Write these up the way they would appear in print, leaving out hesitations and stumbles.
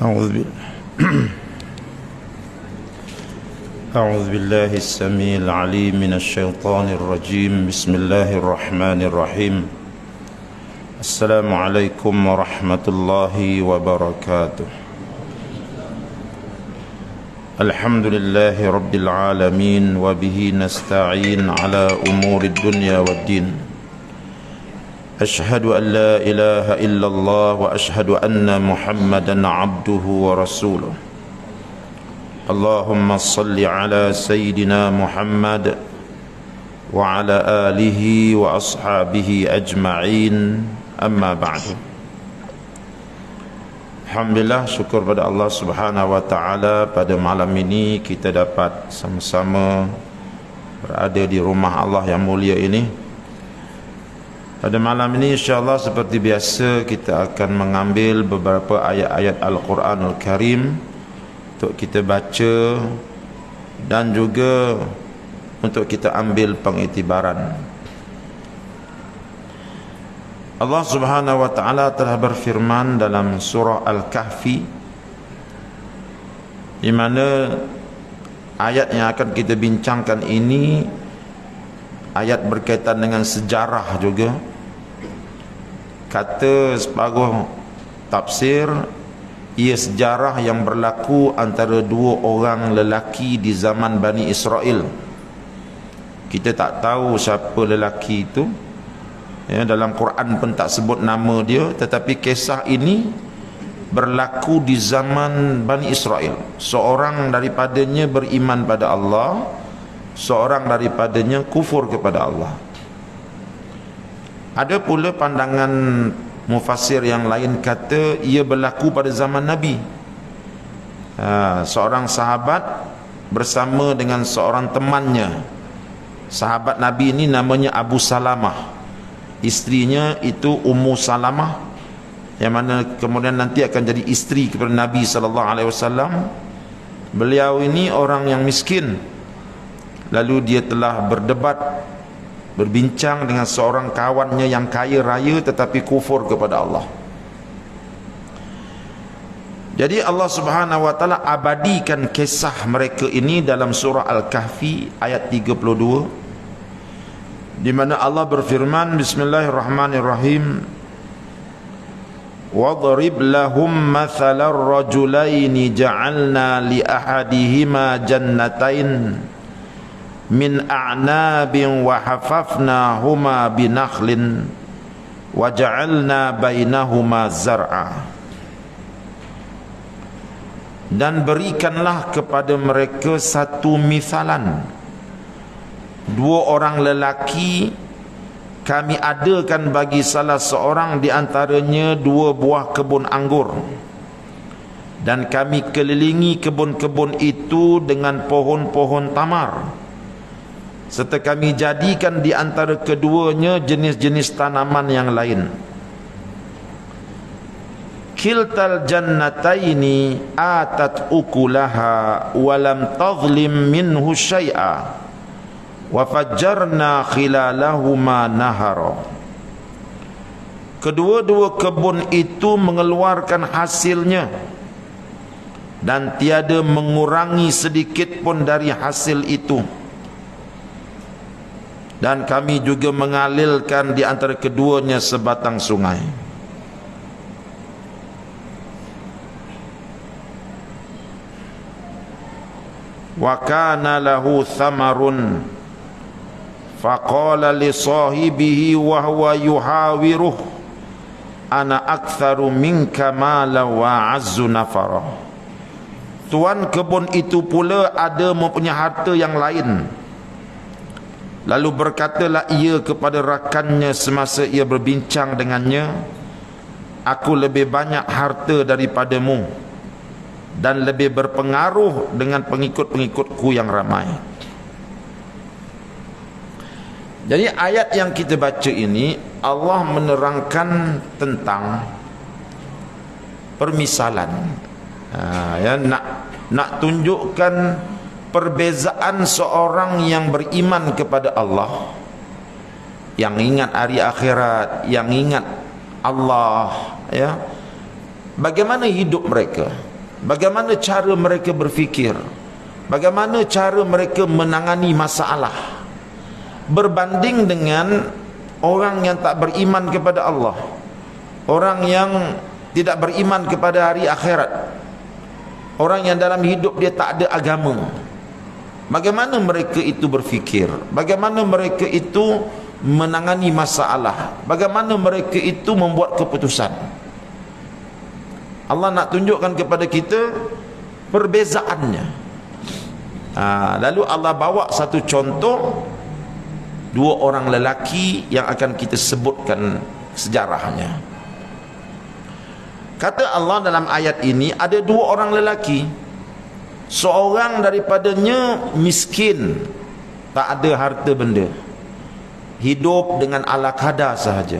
أعوذ بالله أعوذ بالله السميع العليم من الشيطان الرجيم. بسم الله الرحمن الرحيم. السلام عليكم ورحمة الله وبركاته. الحمد لله رب العالمين، وبه نستعين على أمور الدنيا والدين. أشهد أن لا إله إلا الله، وأشهد أن محمدا عبده ورسوله. اللهم صل على سيدنا محمد وعلى آله وأصحابه أجمعين، أما بعد. Alhamdulillah, syukur pada Allah Subhanahu wa taala, pada malam ini kita dapat sama-sama berada di rumah Allah yang mulia ini. Pada malam ini insyaAllah seperti biasa kita akan mengambil beberapa ayat-ayat Al-Quranul Karim untuk kita baca dan juga untuk kita ambil pengiktibaran. Allah Subhanahu wa ta'ala telah berfirman dalam surah Al-Kahfi, di mana ayat yang akan kita bincangkan ini ayat berkaitan dengan sejarah juga. Kata separuh tafsir, ia sejarah yang berlaku antara dua orang lelaki di zaman Bani Israel. Kita tak tahu siapa lelaki itu, ya, dalam Quran pun tak sebut nama dia, tetapi kisah ini berlaku di zaman Bani Israel. Seorang daripadanya beriman pada Allah, seorang daripadanya kufur kepada Allah. Ada pula pandangan mufassir yang lain kata ia berlaku pada zaman Nabi. Seorang sahabat bersama dengan seorang temannya. Sahabat Nabi ini namanya Abu Salamah, isterinya itu Ummu Salamah, yang mana kemudian nanti akan jadi isteri kepada Nabi SAW. Beliau ini orang yang miskin. Lalu dia telah berbincang dengan seorang kawannya yang kaya raya tetapi kufur kepada Allah. Jadi Allah Subhanahu wa taala abadikan kisah mereka ini dalam surah Al-Kahfi ayat 32, di mana Allah berfirman, bismillahirrahmanirrahim, wadrib lahum mathalar rajulaini ja'alna li ahadihima jannatain min a'nabin wa hafafnahuma binakhlin wa ja'alna bainahuma zar'a. Dan berikanlah kepada mereka satu misalan dua orang lelaki, kami adakan bagi salah seorang di antaranya dua buah kebun anggur, dan kami kelilingi kebun-kebun itu dengan pohon-pohon tamar, serta kami jadikan di antara keduanya jenis-jenis tanaman yang lain. Kiltal jannataini atat ukulaha walam tazlim minhu syai'a wa fajjarna khilalahuma nahara. Kedua-dua kebun itu mengeluarkan hasilnya dan tiada mengurangi sedikit pun dari hasil itu. Dan kami juga mengalirkan di antara keduanya sebatang sungai. Wa kana lahu thamarun faqala li sahibihi wa huwa yuhawiruh ana aktsaru minka mala wa azzu nafara. Tuan kebun itu pula ada mempunyai harta yang lain. Lalu berkatalah ia kepada rakannya semasa ia berbincang dengannya, aku lebih banyak harta daripadamu dan lebih berpengaruh dengan pengikut-pengikutku yang ramai. Jadi ayat yang kita baca ini Allah menerangkan tentang permisalan, ya, nak tunjukkan perbezaan seorang yang beriman kepada Allah, yang ingat hari akhirat, yang ingat Allah, ya, bagaimana hidup mereka. bagaimana cara mereka berfikir, bagaimana cara mereka menangani masalah, berbanding dengan orang yang tak beriman kepada Allah, orang yang tidak beriman kepada hari akhirat, orang yang dalam hidup dia tak ada agama. Bagaimana mereka itu berfikir, bagaimana mereka itu menangani masalah, bagaimana mereka itu membuat keputusan. Allah nak tunjukkan kepada kita perbezaannya. Lalu Allah bawa satu contoh, dua orang lelaki yang akan kita sebutkan sejarahnya. Kata Allah dalam ayat ini, ada dua orang lelaki. Seorang daripadanya miskin, tak ada harta benda, hidup dengan ala kadar sahaja.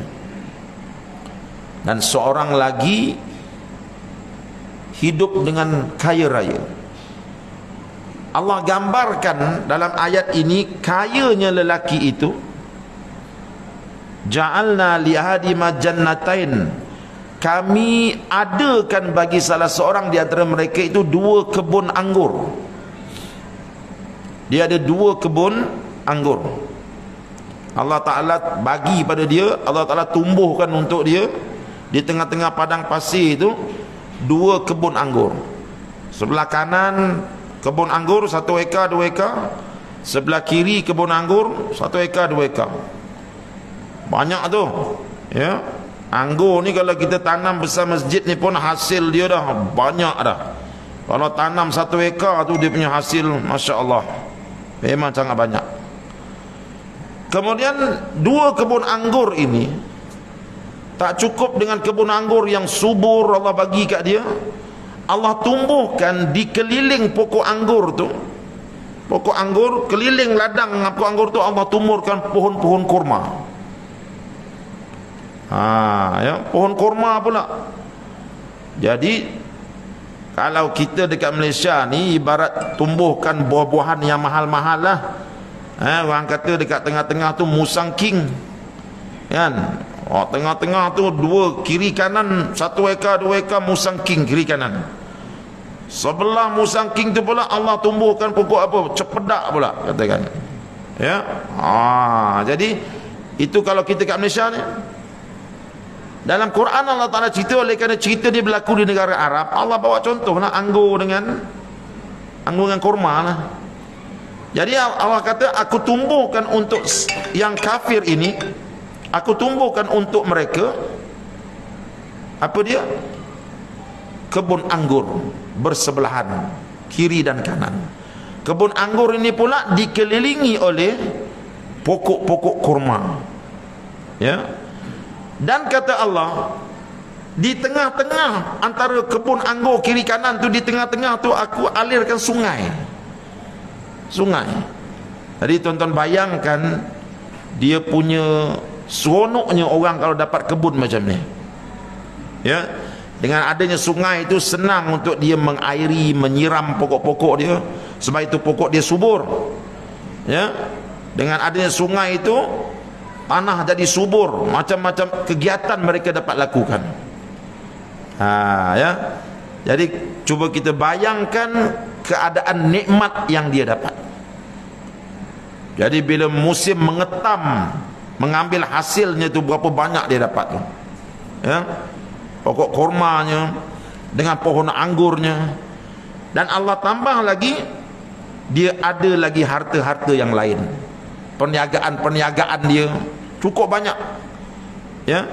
Dan seorang lagi hidup dengan kaya raya. Allah gambarkan dalam ayat ini kayanya lelaki itu. Ja'alna li ahadima jannatain, kami adakan bagi salah seorang di antara mereka itu dua kebun anggur. Dia ada dua kebun anggur. Allah Ta'ala bagi pada dia, Allah Ta'ala tumbuhkan untuk dia di tengah-tengah padang pasir itu dua kebun anggur. Sebelah kanan kebun anggur 1 ekar 2 ekar, sebelah kiri kebun anggur 1 ekar 2 ekar. Banyak tu, ya. Anggur ni kalau kita tanam besar masjid ni pun hasil dia dah banyak dah. Kalau tanam 1 ekar tu dia punya hasil Masya Allah memang sangat banyak. Kemudian dua kebun anggur ini tak cukup dengan kebun anggur yang subur Allah bagi kat dia, Allah tumbuhkan di keliling pokok anggur tu, pokok anggur, keliling ladang pokok anggur tu Allah tumbuhkan pohon-pohon kurma. Ya, pohon kurma pula. Jadi kalau kita dekat Malaysia ni ibarat tumbuhkan buah-buahan yang mahal-mahal lah. Orang kata dekat tengah-tengah tu musang king, kan? Tengah-tengah tu dua kiri kanan 1 ekar 2 ekar musang king kiri kanan. Sebelah musang king tu pula Allah tumbuhkan pokok apa? Cepedak pula katakan. Ya. Jadi itu kalau kita kat Malaysia ni. Dalam Quran Allah Ta'ala cerita, oleh kerana cerita dia berlaku di negara Arab, Allah bawa contoh lah anggur dengan kurma lah. Jadi Allah kata, aku tumbuhkan untuk yang kafir ini, aku tumbuhkan untuk mereka apa dia? Kebun anggur bersebelahan kiri dan kanan. Kebun anggur ini pula dikelilingi oleh pokok-pokok kurma. Ya. Dan kata Allah, di tengah-tengah antara kebun anggur kiri kanan tu, di tengah-tengah tu aku alirkan sungai. Jadi tuan-tuan bayangkan dia punya seronoknya orang kalau dapat kebun macam ni. Ya. Dengan adanya sungai itu senang untuk dia mengairi, menyiram pokok-pokok dia, sebab itu pokok dia subur. Ya. Dengan adanya sungai itu tanah jadi subur, macam-macam kegiatan mereka dapat lakukan. Ya. Jadi cuba kita bayangkan keadaan nikmat yang dia dapat. Jadi bila musim mengetam, mengambil hasilnya tu berapa banyak dia dapat tu. Ya. Pokok kurmanya dengan pohon anggurnya, dan Allah tambah lagi dia ada lagi harta-harta yang lain. Perniagaan dia cukup banyak. Ya.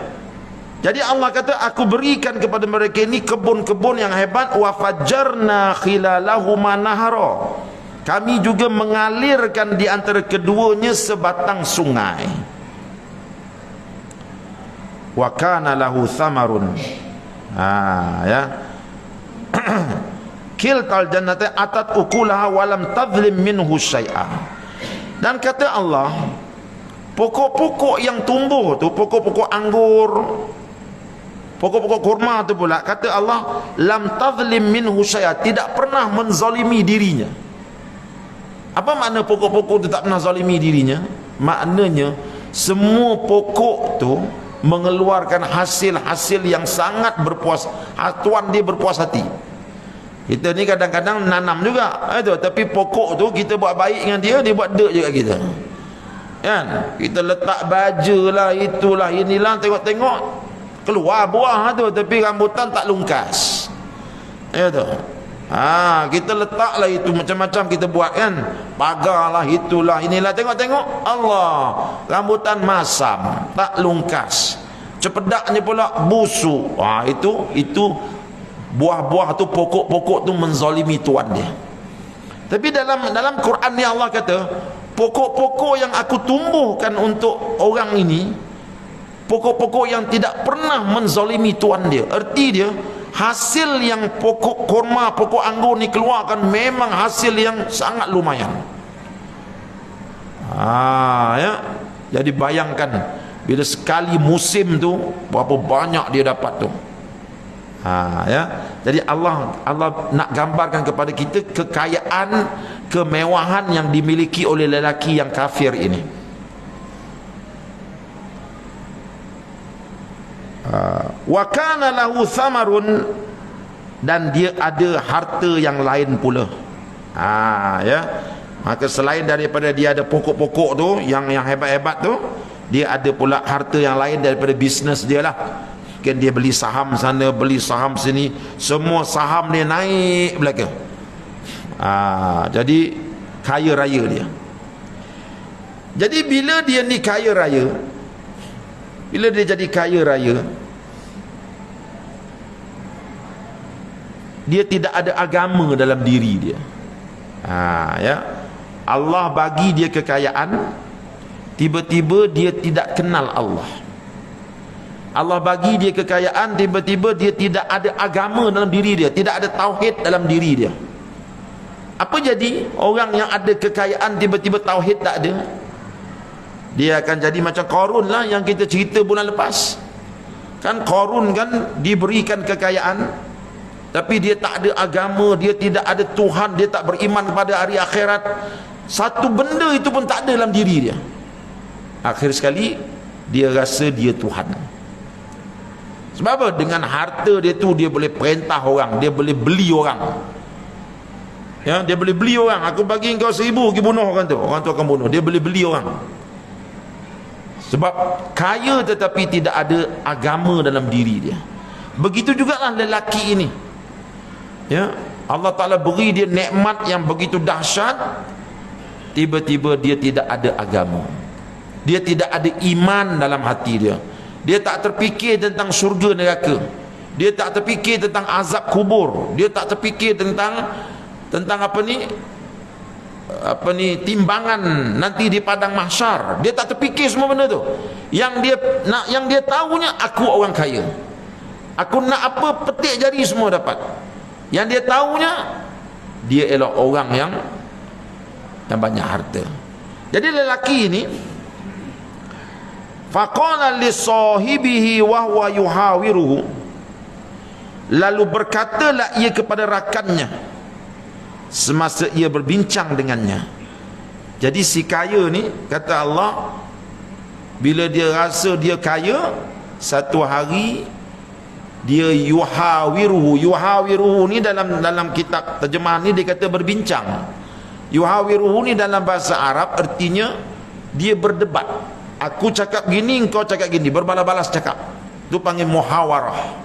Jadi Allah kata, aku berikan kepada mereka ini kebun-kebun yang hebat. Wa fajjarna khilalahuma nahara, kami juga mengalirkan di antara keduanya sebatang sungai. Wa kana lahu thamarun. Ya. Kiltal jannati atat ukulaha walam tadhlim minhu syai'a. Dan kata Allah, pokok-pokok yang tumbuh tu, pokok-pokok anggur, pokok-pokok kurma tu pula, kata Allah, lam tadhlim minhu syai'a, tidak pernah menzalimi dirinya. Apa makna pokok-pokok tu tak pernah zalimi dirinya? Maknanya semua pokok tu mengeluarkan hasil-hasil yang sangat berpuas, tuan dia berpuas hati. Kita ni kadang-kadang nanam juga, tapi pokok tu kita buat baik dengan dia, dia buat dek juga kita. Kan? Kita letak baja lah, itulah, inilah, tengok-tengok keluar buah tu, tapi rambutan tak lungkas. Kita letaklah itu macam-macam kita buat kan, pagar lah, itulah, inilah, tengok-tengok Allah, rambutan masam, tak lungkas, cepedaknya pula busuk. Itu buah-buah tu, pokok-pokok tu menzalimi tuan dia. Tapi dalam Quran ni Allah kata, pokok-pokok yang aku tumbuhkan untuk orang ini, pokok-pokok yang tidak pernah menzalimi tuan dia. Erti dia, hasil yang pokok kurma, pokok anggur ni keluarkan memang hasil yang sangat lumayan. Jadi bayangkan bila sekali musim tu berapa banyak dia dapat tu. Jadi Allah nak gambarkan kepada kita kekayaan, kemewahan yang dimiliki oleh lelaki yang kafir ini. Wa kana lahu thamarun, dan dia ada harta yang lain pula. Maka selain daripada dia ada pokok-pokok tu yang hebat-hebat tu, dia ada pula harta yang lain daripada bisnes dia lah. Mungkin dia beli saham sana, beli saham sini, semua saham dia naik belaka. Jadi kaya raya dia. Jadi bila dia ni kaya raya, bila dia jadi kaya raya, dia tidak ada agama dalam diri dia. Allah bagi dia kekayaan, tiba-tiba dia tidak kenal Allah. Allah bagi dia kekayaan, tiba-tiba dia tidak ada agama dalam diri dia, tidak ada tauhid dalam diri dia. Apa jadi orang yang ada kekayaan tiba-tiba tauhid tak ada? Dia akan jadi macam Qarun lah yang kita cerita bulan lepas. Kan Qarun kan diberikan kekayaan, tapi dia tak ada agama, dia tidak ada Tuhan, dia tak beriman kepada hari akhirat. Satu benda itu pun tak ada dalam diri dia. Akhir sekali dia rasa dia Tuhan. Sebab apa? Dengan harta dia tu dia boleh perintah orang, dia boleh beli orang. Dia boleh beli orang. Aku bagi engkau 1000 pergi bunuh orang tu akan bunuh. Dia boleh beli orang. Sebab kaya tetapi tidak ada agama dalam diri dia. Begitu jugalah lelaki ini. Allah Ta'ala beri dia nikmat yang begitu dahsyat, tiba-tiba dia tidak ada agama, dia tidak ada iman dalam hati dia. Dia tak terfikir tentang syurga neraka, dia tak terfikir tentang azab kubur, dia tak terfikir tentang timbangan nanti di padang mahsyar. Dia tak terfikir semua benda tu. Yang dia tahunya, aku orang kaya, aku nak apa petik jari semua dapat. Yang dia tahunya, dia ialah orang yang banyak harta. Jadi lelaki ini, faqala li sahibihi wa huwa yuhawiruhu, lalu berkatalah ia kepada rakannya semasa ia berbincang dengannya. Jadi si kaya ni, kata Allah, bila dia rasa dia kaya, satu hari dia yuhawiruhu. Yuhawiruhu ni dalam kitab terjemahan ni dia kata berbincang. Yuhawiruhu ni dalam bahasa Arab artinya dia berdebat. Aku cakap gini, engkau cakap gini, berbalas-balas cakap. Itu panggil muhawarah.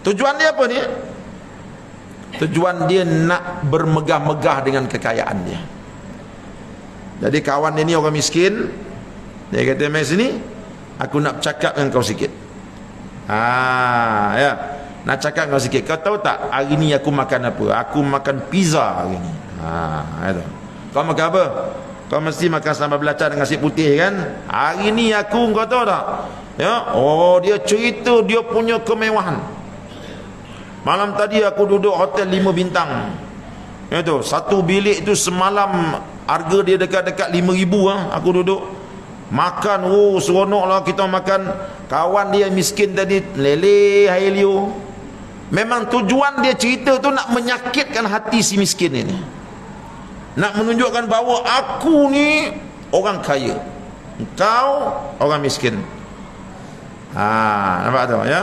Tujuan dia apa ni? Tujuan dia nak bermegah-megah dengan kekayaan dia. Jadi kawan dia ni orang miskin, dia kata, mai sini, aku nak cakap dengan kau sikit. Nak cakap dengan kau sikit. Kau tahu tak hari ni aku makan apa? Aku makan pizza hari ni. Kau makan apa? Kau mesti makan sambal belacan dengan nasi putih kan? Hari ni aku, kau tahu tak? Dia cerita dia punya kemewahan. Malam tadi aku duduk hotel 5 bintang. Satu bilik tu semalam harga dia dekat-dekat 5,000 aku duduk. Makan, seronok lah kita makan. Kawan dia miskin tadi, lele, hailio. Memang tujuan dia cerita tu nak menyakitkan hati si miskin ini. Nak menunjukkan bahawa aku ni orang kaya, engkau orang miskin. Nampak tak ya?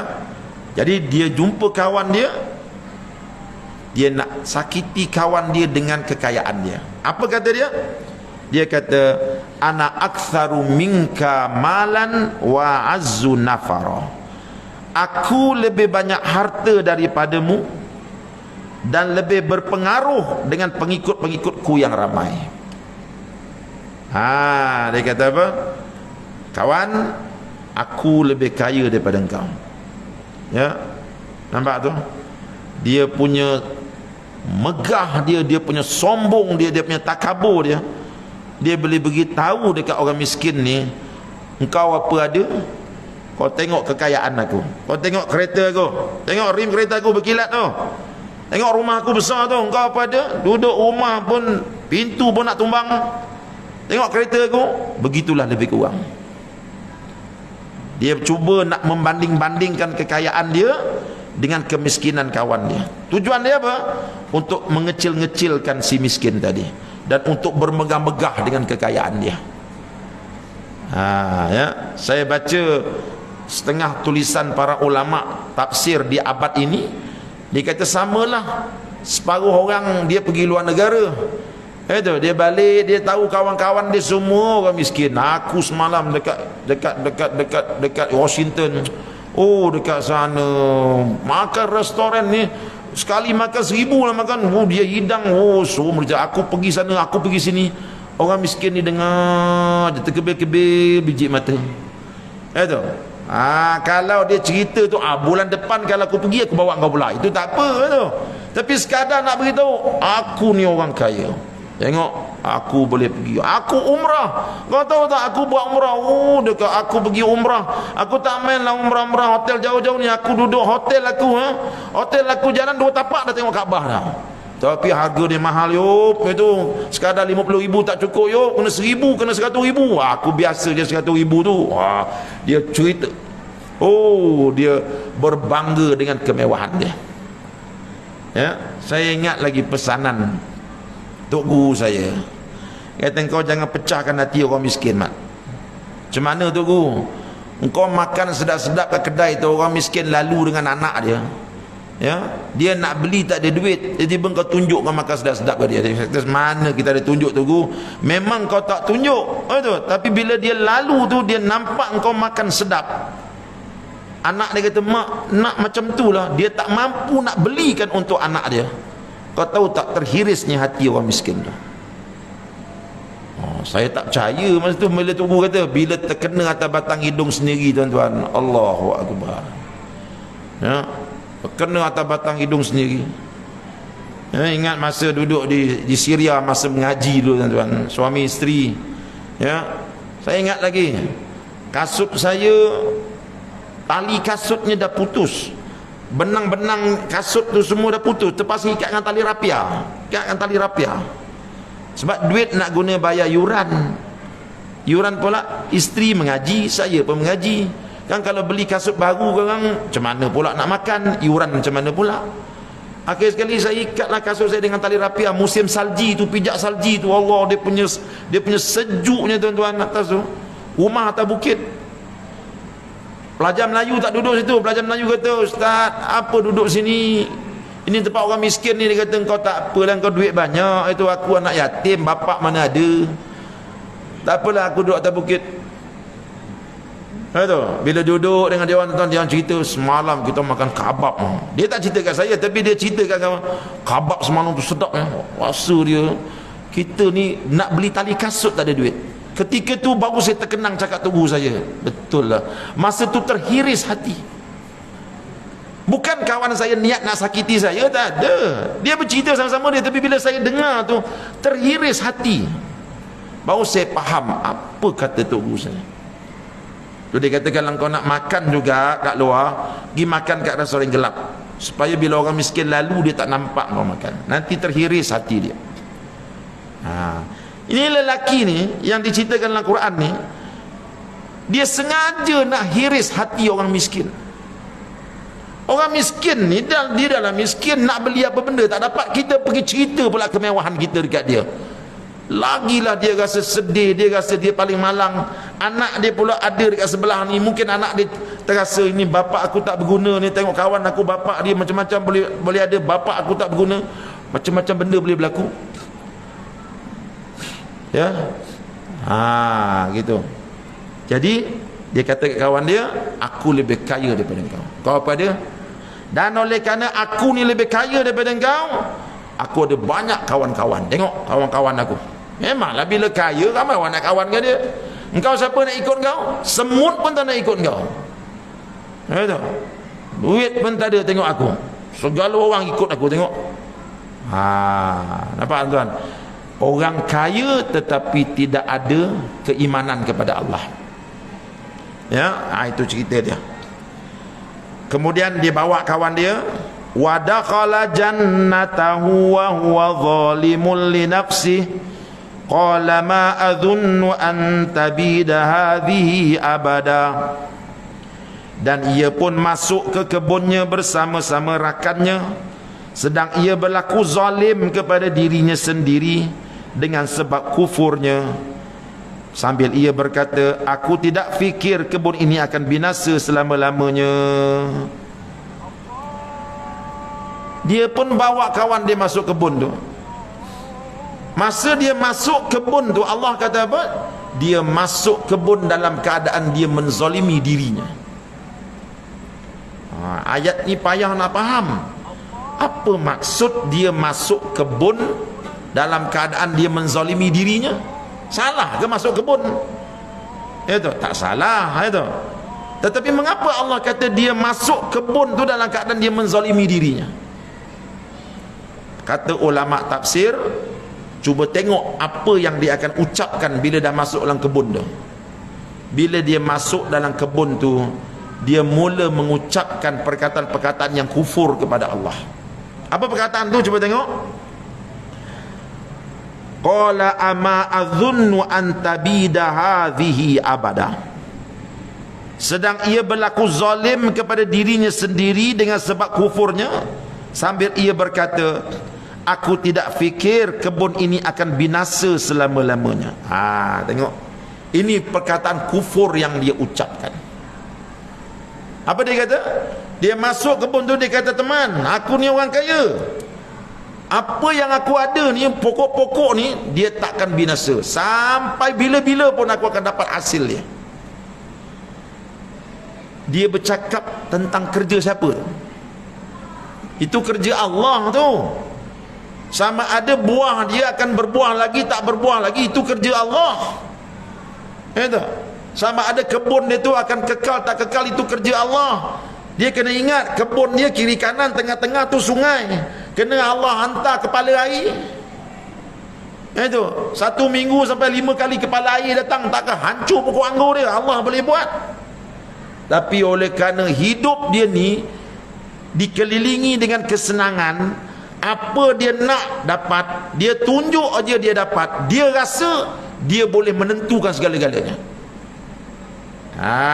Jadi dia jumpa kawan dia, Dia nak sakiti kawan dia dengan kekayaan dia. Apa kata dia? Dia kata, ana aktsaru minka malan wa azzu nafara. Aku lebih banyak harta daripadamu dan lebih berpengaruh dengan pengikut-pengikutku yang ramai. Dia kata apa? Kawan, aku lebih kaya daripada engkau. Ya, nampak tu? Dia punya megah dia, dia punya sombong dia, dia punya takabur dia. Dia boleh beritahu dekat orang miskin ni, engkau apa ada? Kau tengok kekayaan aku, kau tengok kereta aku, tengok rim kereta aku berkilat tu, tengok rumah aku besar tu, engkau apa ada? Duduk rumah pun pintu pun nak tumbang. Tengok kereta aku. Begitulah lebih kurang. Dia cuba nak membanding-bandingkan kekayaan dia dengan kemiskinan kawan dia. Tujuan dia apa? Untuk mengecil-ngecilkan si miskin tadi, dan untuk bermegah-megah dengan kekayaan dia. Ya, saya baca setengah tulisan para ulama tafsir di abad ini. Dia kata samalah, separuh orang dia pergi luar negara, dia balik, dia tahu kawan-kawan dia semua orang miskin. Aku semalam dekat Washington, dekat sana makan restoran ni, sekali makan 1,000 lah makan. Dia hidang, aku pergi sana, aku pergi sini. Orang miskin ni dengar dia terkebir-kebir biji mata. Kalau dia cerita tu, bulan depan kalau aku pergi, aku bawa kau pula, itu tak apa tu. Tapi sekadar nak beritahu, aku ni orang kaya. Tengok, aku boleh pergi, aku umrah. Kau tahu tak, aku buat umrah. Dekat aku pergi umrah, aku tak main lah umrah-umrah hotel jauh-jauh ni. Aku duduk hotel aku, hotel aku jalan 2 tapak dah tengok Kaabah dah. Tapi harga dia mahal itu sekadar 50,000 tak cukup kena 1,000, kena 100,000. Aku biasa je 100,000 tu. Dia cerita, dia berbangga dengan kemewahan dia. Ya, saya ingat lagi pesanan Tok Guru saya. Kata, engkau jangan pecahkan hati orang miskin, Mat. Macam mana Tok Guru? Engkau makan sedap-sedap kat kedai tu, orang miskin lalu dengan anak dia. Ya, dia nak beli tak ada duit, jadi engkau tunjuk kau makan sedap-sedap ke dia. Terus mana kita ada tunjuk Tok Guru? Memang kau tak tunjuk, tapi bila dia lalu tu, dia nampak engkau makan sedap. Anak dia kata, mak nak macam tu lah. Dia tak mampu nak belikan untuk anak dia. Kau tahu tak terhirisnya hati orang miskin tu. Saya tak percaya masa tu bila Tok Guru kata, bila terkena atas batang hidung sendiri, tuan-tuan, Allahu Akbar. Ya, terkena atas batang hidung sendiri. Ya, ingat masa duduk di Syria, masa mengaji dulu, tuan-tuan, suami isteri. Ya, saya ingat lagi, kasut saya, tali kasutnya dah putus, benang-benang kasut tu semua dah putus, terpaksa ikat dengan tali rapia. Sebab duit nak guna bayar yuran pula. Isteri mengaji, saya pun mengaji. Kan kalau beli kasut baru korang, macam mana pula nak makan, yuran macam mana pula. Akhir sekali saya ikatlah kasut saya dengan tali rapia. Musim salji tu, pijak salji tu, Allah, dia punya sejuknya, tuan-tuan, atas tu. Rumah atas bukit. Pelajar Melayu tak duduk situ. Pelajar Melayu kata, Ustaz, apa duduk sini? Ini tempat orang miskin ni. Dia kata, engkau tak apalah, engkau duit banyak. Itu aku anak yatim, bapak mana ada. Tak apalah, aku duduk atas bukit. Bila duduk dengan dia orang, dia cerita, semalam kita makan kabab. Dia tak cerita kat saya, tapi dia cerita kat kabab semalam tu sedap. Rasa dia, kita ni nak beli tali kasut tak ada duit. Ketika tu baru saya terkenang cakap Tok Guru saya. Betul lah, masa tu terhiris hati. Bukan kawan saya niat nak sakiti saya, tak ada. Dia bercerita sama-sama dia, tapi bila saya dengar tu, terhiris hati. Baru saya faham apa kata Tok Guru saya. Tu dia kata, kalau kau nak makan juga kat luar, pergi makan kat restoran gelap, supaya bila orang miskin lalu, dia tak nampak kau makan. Nanti terhiris hati dia. Ini lelaki ni yang diceritakan dalam Quran ni, dia sengaja nak hiris hati orang miskin. Orang miskin ni, dia dalam miskin, nak beli apa benda tak dapat, kita pergi cerita pula kemewahan kita dekat dia. Lagilah dia rasa sedih, dia rasa dia paling malang. Anak dia pula ada dekat sebelah ni, mungkin anak dia terasa ini bapak aku tak berguna ni, tengok kawan aku bapak dia macam-macam boleh ada, bapak aku tak berguna, macam-macam benda boleh berlaku. Ya. Gitu. Jadi dia kata kat kawan dia, aku lebih kaya daripada kau. Kau apa dia? Dan oleh kerana aku ni lebih kaya daripada kau, aku ada banyak kawan-kawan. Tengok kawan-kawan aku. Memanglah bila kaya ramai orang nak kawan dengan dia. Engkau siapa nak ikut kau? Semut pun tak nak ikut kau. Itu. Duit pun tak ada, tengok aku. Segala orang ikut aku, tengok. Nampak tuan? Orang kaya tetapi tidak ada keimanan kepada Allah. Ya, itu cerita dia. Kemudian dia bawa kawan dia, wa dakhala jannatahu wa huwa zalimun li nafsihi qala ma adhunnu an tabida hadhihi abada. Dan ia pun masuk ke kebunnya bersama-sama rakannya, sedang ia berlaku zalim kepada dirinya sendiri dengan sebab kufurnya, sambil ia berkata, aku tidak fikir kebun ini akan binasa selama-lamanya. Dia pun bawa kawan dia masuk kebun tu. Masa dia masuk kebun tu, Allah kata apa? Dia masuk kebun dalam keadaan dia menzalimi dirinya. Ayat ni payah nak faham. Apa maksud dia masuk kebun dalam keadaan dia menzalimi dirinya? Salah ke masuk kebun? Itu tak salah itu. Tetapi mengapa Allah kata dia masuk kebun tu dalam keadaan dia menzalimi dirinya? Kata ulama tafsir, cuba tengok apa yang dia akan ucapkan bila dah masuk dalam kebun tu. Bila dia masuk dalam kebun tu, dia mula mengucapkan perkataan-perkataan yang kufur kepada Allah. Apa perkataan tu? Cuba tengok. Qala ama adhunnu an tabida hadhihi abada. Sedang ia berlaku zalim kepada dirinya sendiri dengan sebab kufurnya, sambil ia berkata, aku tidak fikir kebun ini akan binasa selama-lamanya. Tengok. Ini perkataan kufur yang dia ucapkan. Apa dia kata? Dia masuk kebun tu, dia kata, teman, aku ni orang kaya. Apa yang aku ada ni, pokok-pokok ni, dia takkan binasa. Sampai bila-bila pun aku akan dapat hasil dia. Dia bercakap tentang kerja siapa? Itu kerja Allah tu. Sama ada buah dia akan berbuah lagi, tak berbuah lagi, itu kerja Allah. Itu. Sama ada kebun dia tu akan kekal tak kekal, itu kerja Allah. Dia kena ingat kebun dia kiri kanan tengah-tengah tu sungai, kena Allah hantar kepala air. Itu 1 minggu sampai 5 kali kepala air datang, takkan hancur pokok anggur dia? Allah boleh buat. Tapi oleh kerana hidup dia ni dikelilingi dengan kesenangan, apa dia nak dapat, dia tunjuk aja dia dapat, dia rasa dia boleh menentukan segala-galanya.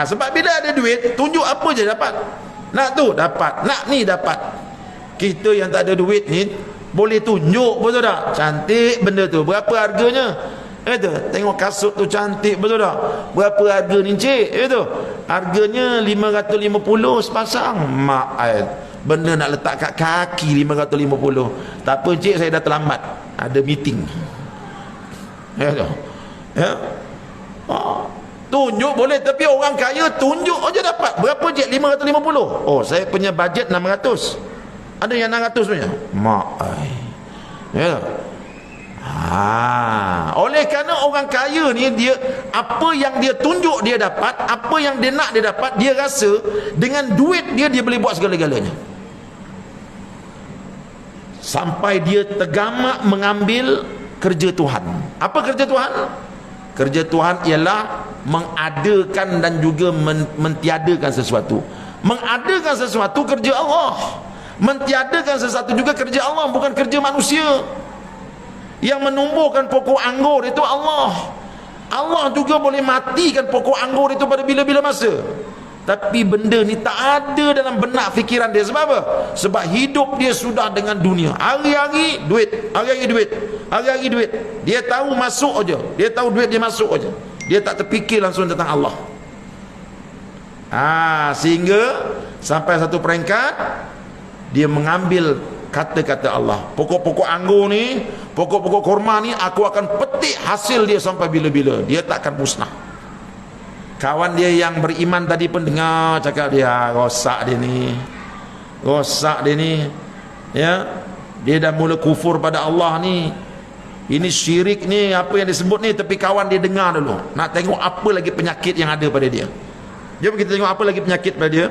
Sebab bila ada duit, tunjuk apa je dapat. Nak tu dapat, nak ni dapat. Kita yang tak ada duit ni boleh tunjuk, betul tak? Cantik benda tu, berapa harganya? Itu, tengok kasut tu cantik, betul tak? Berapa harga ni cik? Itu, harganya 550 sepasang. Benda nak letak kat kaki 550. Tak apa cik, saya dah terlambat, ada meeting. Tunjuk boleh, tapi orang kaya tunjuk aja dapat. Berapa cik? 550. Oh, saya punya bajet 600. Ada yang 600 punya? Oleh kerana orang kaya ni, dia apa yang dia tunjuk dia dapat, apa yang dia nak dia dapat, dia rasa dengan duit dia boleh buat segala-galanya. Sampai dia tergamak mengambil kerja Tuhan. Apa kerja Tuhan? Kerja Tuhan ialah mengadakan dan juga mentiadakan sesuatu. Mengadakan sesuatu kerja Allah, mentiadakan sesuatu juga kerja Allah, bukan kerja manusia. Yang menumbuhkan pokok anggur itu Allah. Allah juga boleh matikan pokok anggur itu pada bila-bila masa. Tapi benda ni tak ada dalam benak fikiran dia. Sebab apa? Sebab hidup dia sudah dengan dunia. Hari-hari duit, hari-hari duit, hari-hari duit. Dia tahu masuk aja, dia tahu duit dia masuk aja. Dia tak terfikir langsung tentang Allah. Sehingga sampai satu peringkat dia mengambil kata-kata Allah. Pokok-pokok anggur ni, pokok-pokok kurma ni, aku akan petik hasil dia sampai bila-bila. Dia takkan musnah. Kawan dia yang beriman tadi pun dengar cakap dia, rosak dia ni, rosak dia ni, ya, dia dah mula kufur pada Allah ni, ini syirik ni, apa yang disebut ni. Tapi kawan dia dengar dulu, nak tengok apa lagi penyakit yang ada pada dia. Jom kita tengok apa lagi penyakit pada dia.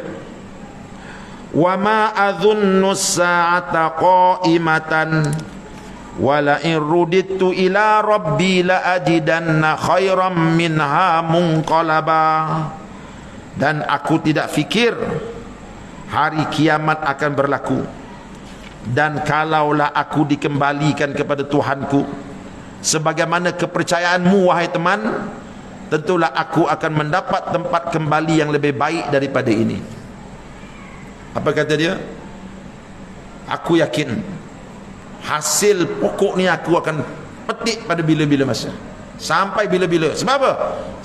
Wa ma adhunnu sa'ata qa'imatan wa la in ruditu ila rabbi la ajidanna khairam minha munqalaba. Dan aku tidak fikir hari kiamat akan berlaku, dan kalaulah aku dikembalikan kepada Tuhanku sebagaimana kepercayaanmu wahai teman, tentulah aku akan mendapat tempat kembali yang lebih baik daripada ini. Apa kata dia? Aku yakin hasil pokok ni aku akan petik pada bila-bila masa, sampai bila-bila. Sebab apa?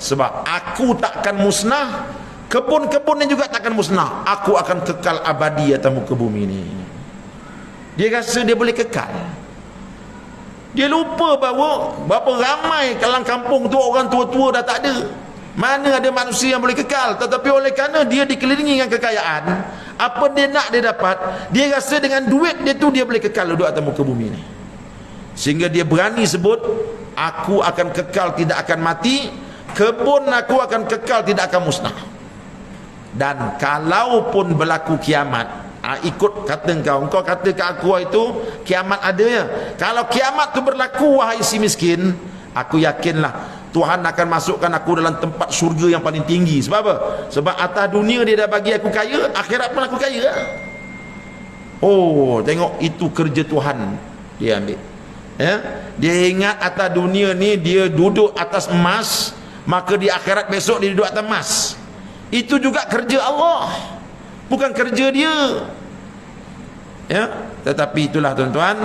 Sebab aku takkan musnah, kebun-kebun ni juga takkan musnah. Aku akan kekal abadi atas muka bumi ni. Dia rasa dia boleh kekal. Dia lupa bahawa berapa ramai dalam kampung tu orang tua-tua dah tak ada. Mana ada manusia yang boleh kekal. Tetapi oleh kerana dia dikelilingi dengan kekayaan, apa dia nak dia dapat. Dia rasa dengan duit dia tu dia boleh kekal duduk atas muka bumi ni. Sehingga dia berani sebut, aku akan kekal tidak akan mati, kebun aku akan kekal tidak akan musnah. Dan kalaupun berlaku kiamat, ikut kata engkau kata ke aku itu kiamat ada ya. Kalau kiamat tu berlaku wahai si miskin, aku yakinlah Tuhan akan masukkan aku dalam tempat syurga yang paling tinggi. Sebab apa? Sebab atas dunia dia dah bagi aku kaya, akhirat pun aku kaya. Oh, tengok itu kerja Tuhan dia ambil. Ya, dia ingat atas dunia ni dia duduk atas emas, maka di akhirat besok dia duduk atas emas. Itu juga kerja Allah, bukan kerja dia. Ya, tetapi itulah tuan-tuan,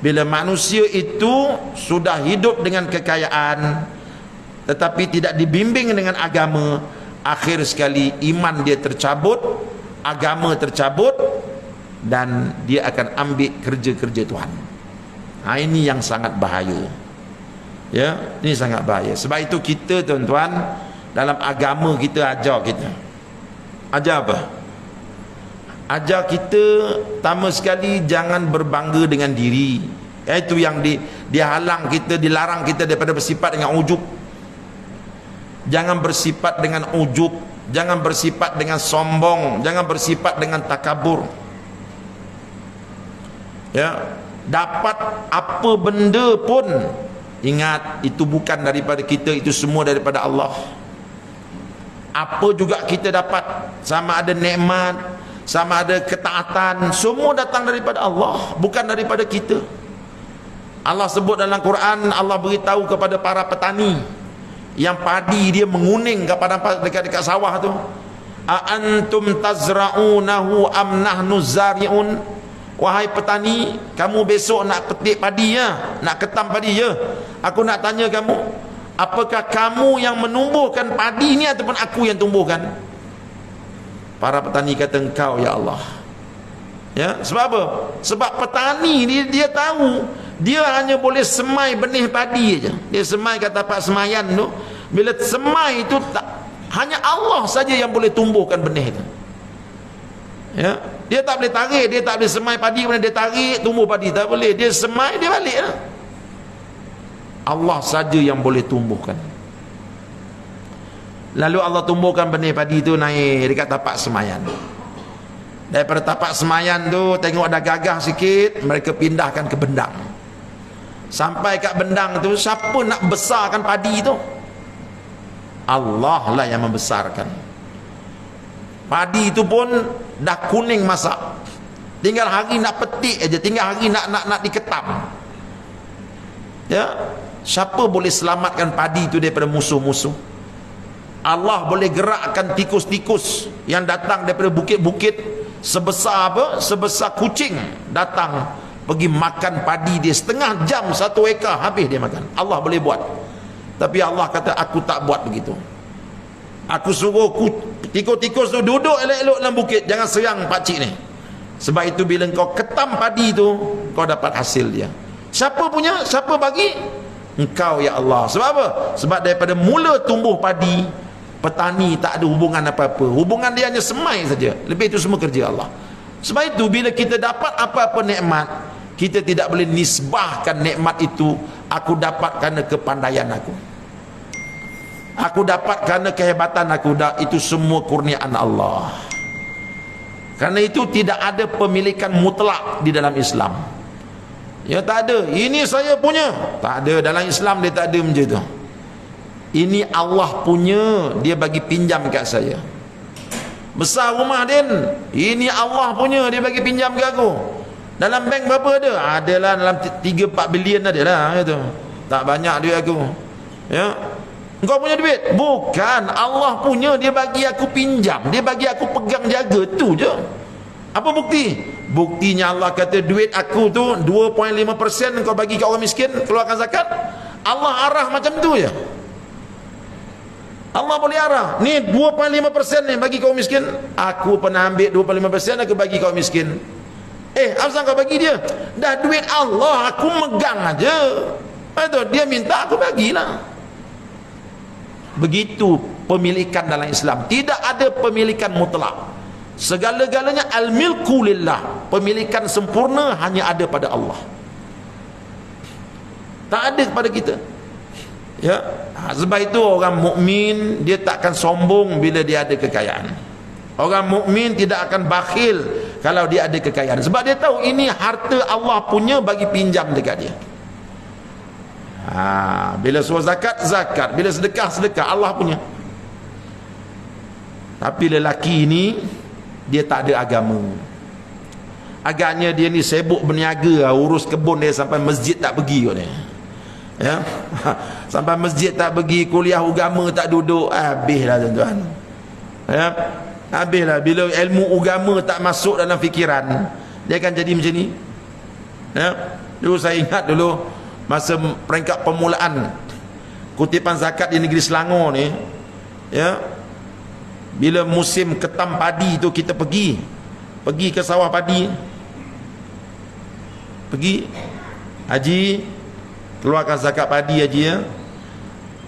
bila manusia itu sudah hidup dengan kekayaan tetapi tidak dibimbing dengan agama, akhir sekali iman dia tercabut, agama tercabut, dan dia akan ambil kerja-kerja Tuhan. Ini yang sangat bahaya. Ya, ini sangat bahaya. Sebab itu kita tuan-tuan dalam agama kita ajar kita. Ajar apa? Ajar kita pertama sekali jangan berbangga dengan diri. Itu yang dihalang kita, dilarang kita daripada bersifat dengan ujub. Jangan bersifat dengan ujub, jangan bersifat dengan sombong, jangan bersifat dengan takabur. Ya, dapat apa benda pun, ingat itu bukan daripada kita, itu semua daripada Allah. Apa juga kita dapat, sama ada nikmat, sama ada ketaatan, semua datang daripada Allah, bukan daripada kita. Allah sebut dalam Quran, Allah beritahu kepada para petani yang padi dia menguning dekat sawah tu, a antum tazra'unahu am nahnu zari'un. Wahai petani, kamu besok nak petik padi ya, nak ketam padi ya, aku nak tanya kamu, apakah kamu yang menumbuhkan padi ni ataupun aku yang tumbuhkan? Para petani kata engkau ya Allah. Ya, sebab apa? Sebab petani dia tahu dia hanya boleh semai benih padi aja. Dia semai kat tapak semayan tu. Bila semai itu hanya Allah saja yang boleh tumbuhkan benih itu. Ya, dia tak boleh tarik, dia tak boleh semai padi kemudian dia tarik tumbuh padi, tak boleh. Dia semai dia balik lah. Allah saja yang boleh tumbuhkan. Lalu Allah tumbuhkan benih padi itu naik dekat tapak semayan. Daripada tapak semayan tu tengok dah gagah sikit, mereka pindahkan ke bendang. Sampai kat bendang tu, siapa nak besarkan padi tu? Allah lah yang membesarkan. Padi itu pun dah kuning masak, tinggal hari nak petik aja, tinggal hari nak diketam. Ya, siapa boleh selamatkan padi itu daripada musuh-musuh? Allah boleh gerakkan tikus-tikus yang datang daripada bukit-bukit sebesar apa? Sebesar kucing, datang pergi makan padi dia setengah jam, 1 ekar habis dia makan. Allah boleh buat. Tapi Allah kata aku tak buat begitu. Aku suruh tikus-tikus tu duduk elok-elok dalam bukit, jangan serang pakcik ni. Sebab itu bila kau ketam padi tu, kau dapat hasil dia. Siapa punya? Siapa bagi? Engkau ya Allah. Sebab apa? Sebab daripada mula tumbuh padi, petani tak ada hubungan apa-apa. Hubungan dia hanya semai saja. Lebih itu semua kerja Allah. Sebab itu bila kita dapat apa-apa nikmat, kita tidak boleh nisbahkan nikmat itu aku dapat kerana kepandaian aku, aku dapat kerana kehebatan aku. Itu semua kurniaan Allah. Kerana itu tidak ada pemilikan mutlak di dalam Islam. Ya, tak ada ini saya punya, tak ada. Dalam Islam dia tak ada macam tu. Ini Allah punya, dia bagi pinjam kat saya. Besar rumah Din, ini Allah punya, dia bagi pinjam kat aku. Dalam bank berapa ada? Adalah dalam 3-4 bilion ada lah gitu. Tak banyak duit aku. Ya, engkau punya duit? Bukan, Allah punya, dia bagi aku pinjam, dia bagi aku pegang jaga, tu je. Apa bukti? Buktinya Allah kata duit aku tu 2.5% kau bagi kat orang miskin, keluarkan zakat. Allah arah macam tu je. Allah boleh arah, ni 2.5% ni bagi kau miskin. Aku pernah ambil 2.5%, aku bagi kau miskin. Asal kau bagi dia? Dah duit Allah, aku megang aja. Betul, dia minta aku bagilah. Begitu pemilikan dalam Islam. Tidak ada pemilikan mutlak. Segala-galanya al-milku lillah. Pemilikan sempurna hanya ada pada Allah. Tak ada kepada kita. Ya, sebab itu orang mukmin dia takkan sombong bila dia ada kekayaan. Orang mukmin tidak akan bakhil kalau dia ada kekayaan, sebab dia tahu ini harta Allah punya, bagi pinjam dekat dia. Bila suruh zakat, zakat. Bila sedekah, sedekah. Allah punya. Tapi lelaki ini dia tak ada agama. Agaknya dia ni sibuk berniaga, urus kebun dia sampai masjid tak pergi kot dia. Ya, sampai masjid tak pergi, kuliah agama tak duduk. Habislah tuan-tuan. Ya, habislah. Bila ilmu agama tak masuk dalam fikiran, dia akan jadi macam ni. Ya, dulu saya ingat dulu masa peringkat permulaan kutipan zakat di negeri Selangor ni, ya, bila musim ketam padi tu kita pergi ke sawah padi, pergi haji, keluarkan zakat padi haji, ya.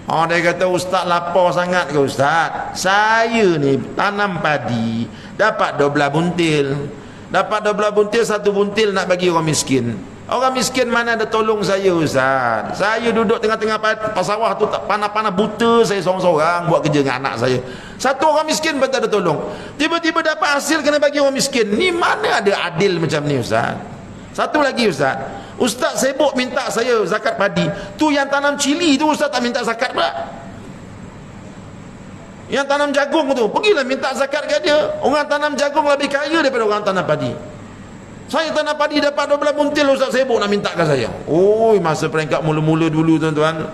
Dia kata, ustaz lapar sangat ke ustaz? Saya ni tanam padi dapat 12 buntil. Dapat 12 buntil, 1 buntil nak bagi orang miskin. Orang miskin mana ada tolong saya ustaz? Saya duduk tengah-tengah sawah tu tak panah-panah buta, saya seorang-seorang buat kerja dengan anak saya. Satu orang miskin pun tak ada tolong. Tiba-tiba dapat hasil kena bagi orang miskin. Ni mana ada adil macam ni ustaz? Satu lagi ustaz, ustaz sibuk minta saya zakat padi. Tu yang tanam cili tu ustaz tak minta zakat pula. Yang tanam jagung tu, pergilah minta zakat kat dia. Orang tanam jagung lebih kaya daripada orang tanam padi. Saya tanam padi dapat 12 buntil, ustaz sibuk nak minta kat saya. Masa peringkat mula-mula dulu tuan-tuan,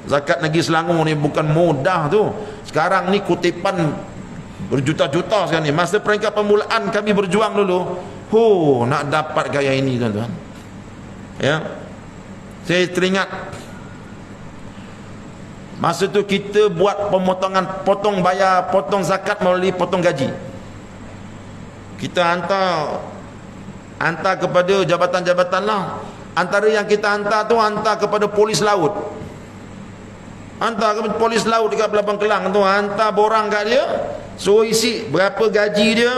zakat negeri Selangor ni bukan mudah tu. Sekarang ni kutipan berjuta-juta sekarang ni. Masa peringkat permulaan kami berjuang dulu, nak dapat gaya ini tuan-tuan. Ya, saya teringat masa tu kita buat pemotongan, potong zakat melalui potong gaji. Kita hantar kepada jabatan-jabatan lah. Antara yang kita hantar tu, hantar kepada polis laut. Hantar kepada polis laut dekat Belabang Kelang tu, hantar borang kat dia, suruh isi berapa gaji dia.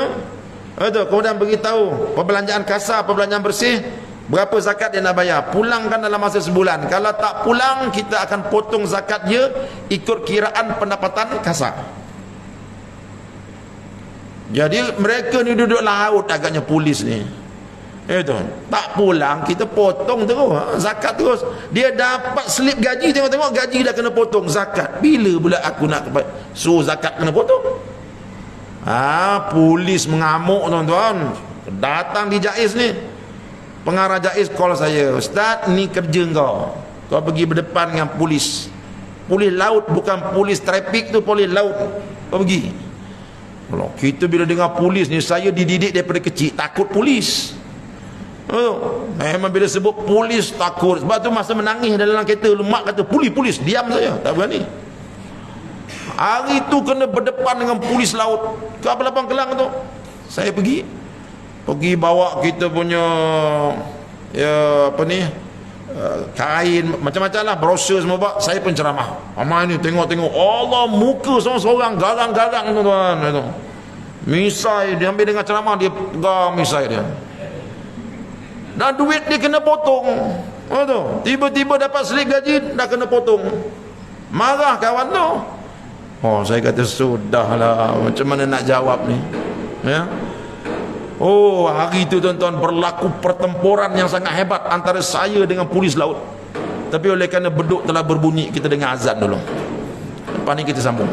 Betul, kemudian beritahu perbelanjaan kasar, perbelanjaan bersih, berapa zakat dia nak bayar. Pulangkan dalam masa sebulan. Kalau tak pulang, kita akan potong zakat dia ikut kiraan pendapatan kasar. Jadi mereka ni duduk laut agaknya, polis ni. Itu tak pulang, kita potong terus zakat terus. Dia dapat slip gaji, tengok-tengok gaji dah kena potong zakat. Bila pula aku nak suruh zakat kena potong? Polis mengamuk tuan-tuan. Datang di Jais ni, pengarah Jais call saya, ustaz ni kerja kau pergi berdepan dengan polis laut, bukan polis trafik tu, polis laut. Kau pergi. Kalau kita bila dengar polis ni, saya dididik daripada kecil takut polis. Memang bila sebut polis takut. Sebab tu masa menangis dalam kereta, lemak kata polis, diam saja, tak berani. Hari tu kena berdepan dengan polis laut. Ke Abang Kelang tu. Saya pergi bawa kita punya kain macam-macam lah, brosur semua bawa. Saya pun ceramah. Amal ni tengok-tengok Allah, muka seorang-seorang garang-garang tu tuan. Itu misai dia ambil dengan ceramah, dia pegang misai dia. Dan duit dia kena potong. Tiba-tiba dapat slip gaji dah kena potong. Marah kawan tu. Saya kata sudahlah, macam mana nak jawab ni, ya. Hari itu tuan-tuan berlaku pertempuran yang sangat hebat antara saya dengan polis laut. Tapi oleh kerana beduk telah berbunyi, kita dengar azan dulu. Lepas ni kita sambung.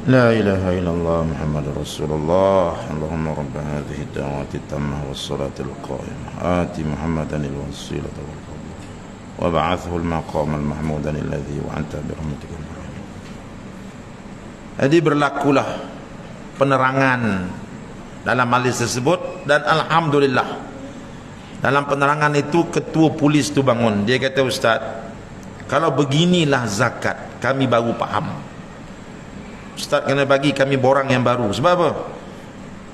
لا إله إلا الله محمد رسول الله اللهم رب هذه الدعوات التامة والصلاة القائمة آت محمدا الوسيلة والفضيلة وابعثه المقام المحمود الذي وأنت برحمتك المرحمة. Jadi berlakulah penerangan dalam majlis tersebut, dan alhamdulillah dalam penerangan itu ketua polis tu bangun. Dia kata, Ustaz, kalau beginilah zakat, kami baru faham. Ustaz kena bagi kami borang yang baru. Sebab apa?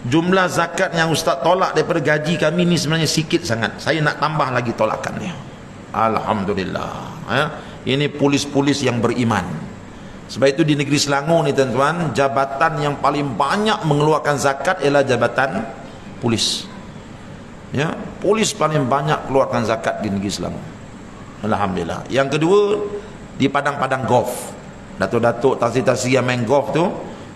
Jumlah zakat yang Ustaz tolak daripada gaji kami ni sebenarnya sikit sangat. Saya nak tambah lagi tolakannya. Alhamdulillah, ya? Ini polis-polis yang beriman. Sebab itu di negeri Selangor ni tuan-tuan, jabatan yang paling banyak mengeluarkan zakat ialah jabatan polis. Ya, polis paling banyak keluarkan zakat di negeri Islam. Alhamdulillah. Yang kedua, di padang-padang golf. Datuk-datuk taksi-taksi yang main golf tu,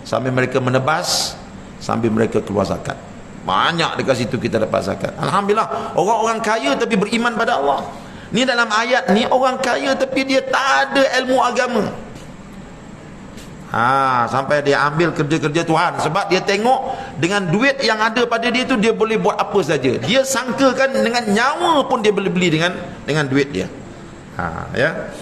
sambil mereka menebas, sambil mereka keluar zakat. Banyak dekat situ kita dapat zakat. Alhamdulillah. Orang-orang kaya tapi beriman pada Allah. Ni dalam ayat ni, orang kaya tapi dia tak ada ilmu agama. Sampai dia ambil kerja-kerja Tuhan. Sebab dia tengok dengan duit yang ada pada dia tu, dia boleh buat apa saja. Dia sangkakan dengan nyawa pun dia boleh beli dengan duit dia. Ya.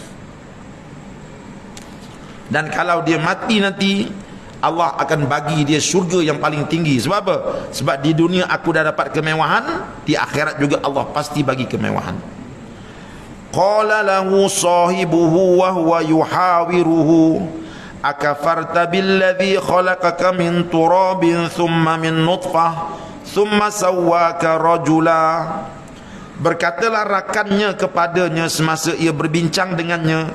Dan kalau dia mati nanti, Allah akan bagi dia syurga yang paling tinggi. Sebab apa? Sebab di dunia aku dah dapat kemewahan, di akhirat juga Allah pasti bagi kemewahan. Qala lahu sahibuhu wa huwa yuhawiruhu akafarta billadhi khalaqaka min turabin thumma min nutfah thumma sawwaka rajula. Berkatalah rakannya kepadanya semasa ia berbincang dengannya,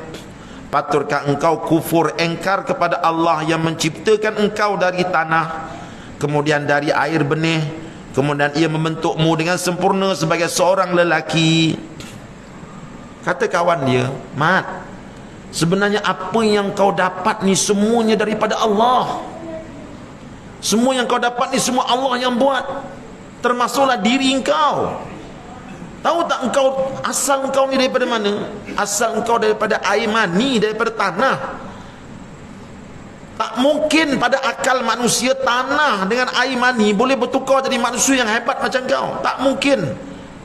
patutkah engkau kufur engkar kepada Allah yang menciptakan engkau dari tanah, kemudian dari air benih, kemudian ia membentukmu dengan sempurna sebagai seorang lelaki. Kata kawan dia, Mat, sebenarnya apa yang kau dapat ni semuanya daripada Allah. Semua yang kau dapat ni semua Allah yang buat, termasuklah diri engkau. Tahu tak engkau, asal engkau ni daripada mana? Asal engkau daripada air mani, daripada tanah. Tak mungkin pada akal manusia tanah dengan air mani boleh bertukar jadi manusia yang hebat macam kau. Tak mungkin.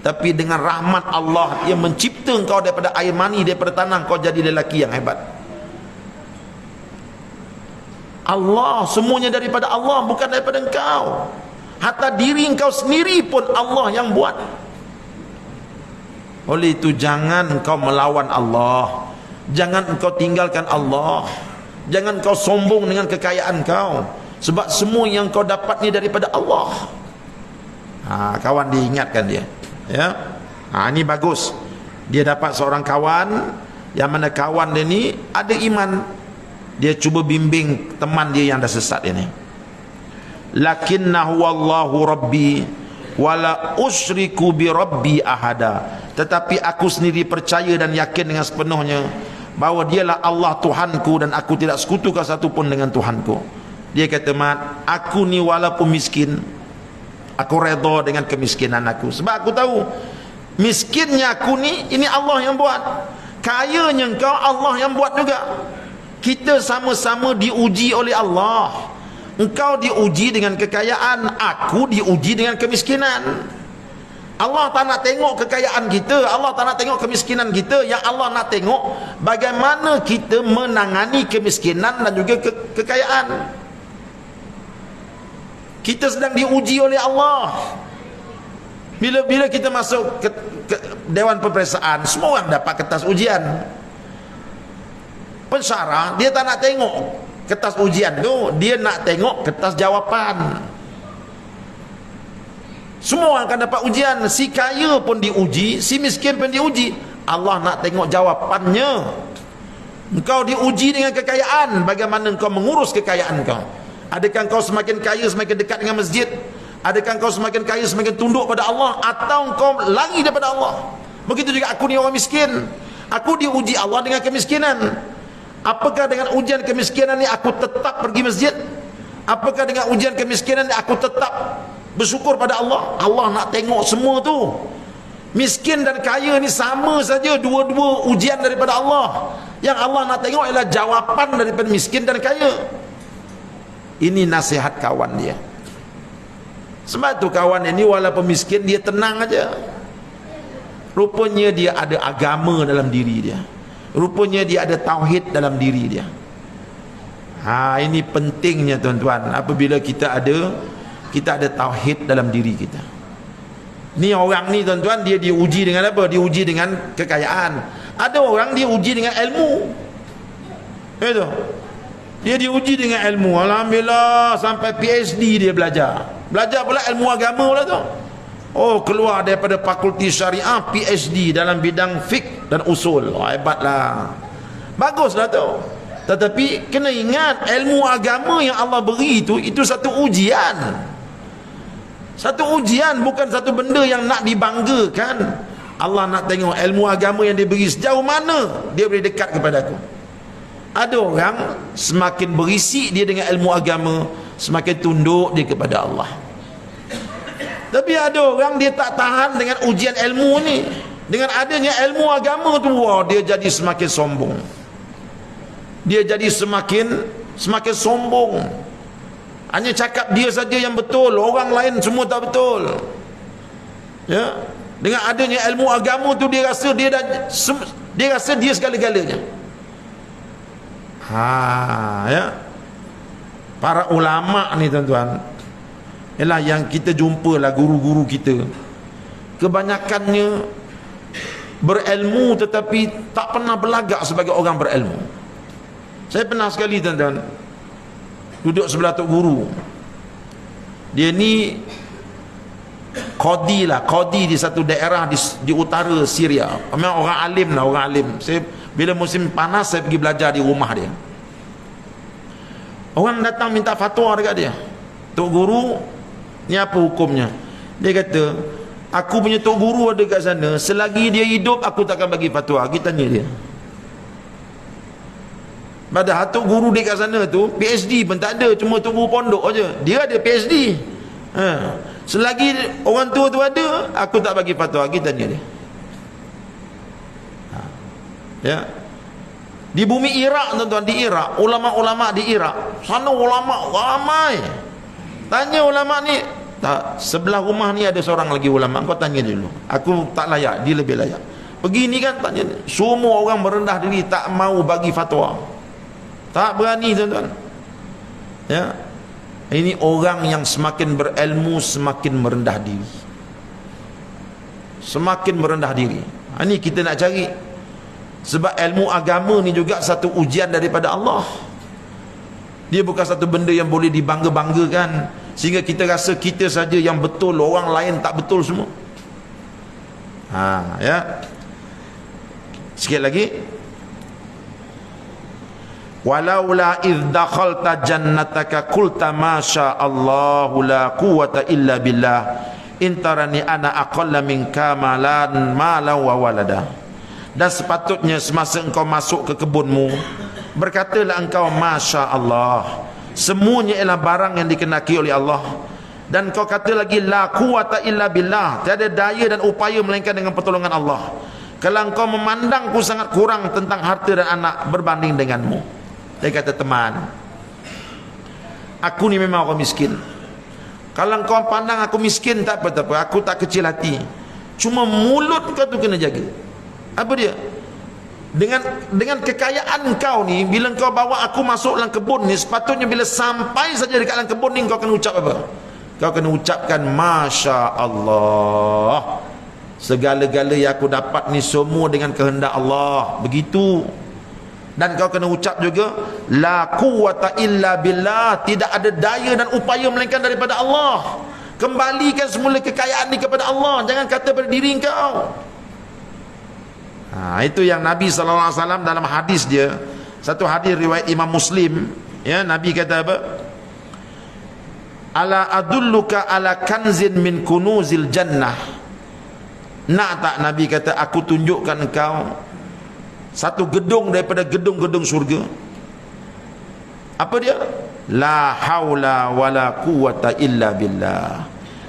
Tapi dengan rahmat Allah yang mencipta engkau daripada air mani, daripada tanah, kau jadi lelaki yang hebat. Allah, semuanya daripada Allah, bukan daripada engkau. Hatta diri engkau sendiri pun Allah yang buat. Oleh itu jangan engkau melawan Allah, jangan engkau tinggalkan Allah, jangan engkau sombong dengan kekayaan kau, sebab semua yang kau dapat ni daripada Allah. Kawan dia ingatkan dia, ya. Ini bagus. Dia dapat seorang kawan, yang mana kawan dia ni ada iman. Dia cuba bimbing teman dia yang dah sesat ini. Lakinnahu wallahu rabbi wala usyriku bi rabbi ahada. Tetapi aku sendiri percaya dan yakin dengan sepenuhnya bahawa dialah Allah Tuhanku, dan aku tidak sekutukan satu pun dengan Tuhanku. Dia kata, Mat, aku ni walaupun miskin, aku redha dengan kemiskinan aku. Sebab aku tahu miskinnya aku ni, ini Allah yang buat. Kayanya engkau, Allah yang buat juga. Kita sama-sama diuji oleh Allah. Engkau diuji dengan kekayaan, aku diuji dengan kemiskinan. Allah tak nak tengok kekayaan kita, Allah tak nak tengok kemiskinan kita. Yang Allah nak tengok bagaimana kita menangani kemiskinan dan juga kekayaan. Kita sedang diuji oleh Allah. Bila kita masuk ke Dewan Peperiksaan, semua orang dapat kertas ujian. Pensyarah dia tak nak tengok kertas ujian tu, dia nak tengok kertas jawapan. Semua orang akan dapat ujian. Si kaya pun diuji, si miskin pun diuji. Allah nak tengok jawapannya. Engkau diuji dengan kekayaan, bagaimana engkau mengurus kekayaan kau. Adakah engkau semakin kaya semakin dekat dengan masjid? Adakah engkau semakin kaya semakin tunduk pada Allah, atau engkau lari daripada Allah? Begitu juga aku ni orang miskin. Aku diuji Allah dengan kemiskinan. Apakah dengan ujian kemiskinan ni aku tetap pergi masjid? Apakah dengan ujian kemiskinan ni aku tetap bersyukur pada Allah? Allah nak tengok semua tu. Miskin dan kaya ni sama saja, dua-dua ujian daripada Allah. Yang Allah nak tengok ialah jawapan daripada miskin dan kaya. Ini nasihat kawan dia. Sebab tu kawan ini walaupun miskin, dia tenang aja. Rupanya dia ada agama dalam diri dia. Rupanya dia ada tauhid dalam diri dia. Ini pentingnya tuan-tuan, apabila kita ada tauhid dalam diri kita. Ni orang ni tuan-tuan, dia diuji dengan apa? Diuji dengan kekayaan. Ada orang diuji dengan ilmu. Itu. Dia diuji dengan ilmu. Alhamdulillah, sampai PhD dia belajar. Belajar pula ilmu agama pula tu. Oh, keluar daripada fakulti syariah, PhD dalam bidang fiqh dan usul. Hebatlah. Baguslah tu. Tetapi kena ingat, ilmu agama yang Allah beri itu satu ujian. Satu ujian, bukan satu benda yang nak dibanggakan. Allah nak tengok ilmu agama yang dia beri sejauh mana dia boleh dekat kepada aku. Ada orang semakin berisi dia dengan ilmu agama, semakin tunduk dia kepada Allah. Tapi ada orang dia tak tahan dengan ujian ilmu ni. Dengan adanya ilmu agama tu, wah, dia jadi semakin sombong. Dia jadi semakin sombong. Hanya cakap dia saja yang betul, orang lain semua tak betul. Ya. Dengan adanya ilmu agama tu, dia rasa dia segala-galanya. Ya. Para ulama ni tuan-tuan, ialah yang kita jumpalah guru-guru kita, kebanyakannya berilmu tetapi tak pernah berlagak sebagai orang berilmu. Saya pernah sekali tuan-tuan duduk sebelah tok guru. Dia ni qadi di satu daerah di utara Syria. Memang orang alim lah, orang alim. Saya bila musim panas saya pergi belajar di rumah dia. Orang datang minta fatwa dekat dia. Tok guru, ni apa hukumnya? Dia kata, aku punya tok guru ada kat sana, selagi dia hidup aku takkan bagi fatwa. Kita tanya dia. Padahal tok guru dia kat sana tu PhD pun tak ada, cuma tok guru pondok aja. Dia ada PhD. Selagi orang tua tu ada, aku tak bagi fatwa. Kita tanya dia. Ya. Di bumi Iraq tuan-tuan, di Iraq, ulama-ulama di Iraq, sana ulama ramai. Tanya ulama ni, tak, sebelah rumah ni ada seorang lagi ulama, kau tanya dulu. Aku tak layak, dia lebih layak. Pergi ni kan tanya, semua orang merendah diri, tak mau bagi fatwa. Tak berani tuan-tuan. Ya. Ini orang yang semakin berilmu semakin merendah diri. Semakin merendah diri. Ini kita nak cari. Sebab ilmu agama ni juga satu ujian daripada Allah. Dia bukan satu benda yang boleh dibangga-banggakan sehingga kita rasa kita saja yang betul, orang lain tak betul semua. Ya. Sikit lagi. Walaula idh dakhalta jannataka qulta ma syaa Allahu la quwwata illa billah in tarani ana aqalla minka malan wa walada. Dan sepatutnya semasa engkau masuk ke kebunmu, berkatalah engkau masya Allah, semuanya ialah barang yang dikenaki oleh Allah, dan kau kata lagi la quwwata illa billah, tiada daya dan upaya melainkan dengan pertolongan Allah. Kalau engkau memandangku sangat kurang tentang harta dan anak berbanding denganmu. Dia kata, teman, aku ni memang orang miskin. Kalau engkau pandang aku miskin, tak apa-apa, aku tak kecil hati. Cuma mulut kau tu kena jaga. Apa dia? Dengan kekayaan kau ni, bila kau bawa aku masuk dalam kebun ni, sepatutnya bila sampai saja dekat dalam kebun ni, kau kena ucap apa? Kau kena ucapkan masya Allah, segala-gala yang aku dapat ni semua dengan kehendak Allah. Begitu. Dan kau kena ucap juga la quwwata illa billah, tidak ada daya dan upaya melainkan daripada Allah. Kembalikan semula kekayaan ni kepada Allah, jangan kata pada diri kau. Itu yang Nabi SAW dalam hadis dia, satu hadis riwayat Imam Muslim, ya, Nabi kata apa? Ala adulluka ala kanzin min kunuzil jannah. Nak tak, Nabi kata, aku tunjukkan engkau satu gedung daripada gedung-gedung surga. Apa dia? La haula wala quwwata illa billah,